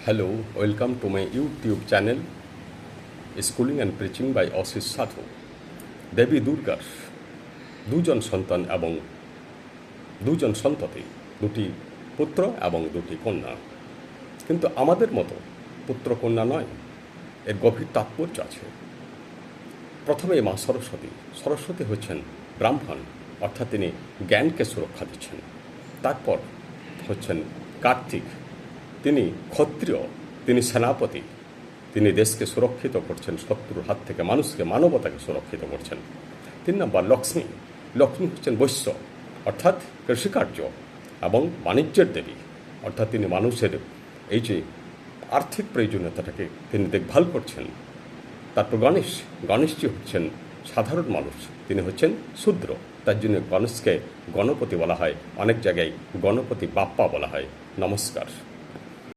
Hello, welcome to my YouTube channel, Schooling and Preaching by অশিস সাধু। দেবী দুর্গার দুজন সন্তান এবং দুজন সন্ততি, দুটি পুত্র এবং দুটি কন্যা। কিন্তু আমাদের মতো পুত্র কন্যা নয়, এর গভীর তাৎপর্য আছে। প্রথমে মা সরস্বতী হচ্ছেন ব্রাহ্মণ, অর্থাৎ তিনি জ্ঞানকে সুরক্ষা দিচ্ছেন। তারপর হচ্ছেন কার্তিক, তিনি ক্ষত্রিয়, তিনি সেনাপতি, তিনি দেশকে সুরক্ষিত করছেন শত্রুর হাত থেকে, মানুষকে, মানবতাকে সুরক্ষিত করছেন। 3 নম্বর লক্ষ্মী হচ্ছেন বৈশ্য, অর্থাৎ কৃষিকার্য এবং বাণিজ্যের দেবী, অর্থাৎ তিনি মানুষের এই যে আর্থিক প্রয়োজনীয়তাটাকে তিনি দেখভাল করছেন। তারপর গণেশজি হচ্ছেন সাধারণ মানুষ, তিনি হচ্ছেন শূদ্র, তার জন্য গণেশকে গণপতি বলা হয়, অনেক জায়গায় গণপতি বাপ্পা বলা হয়। নমস্কার।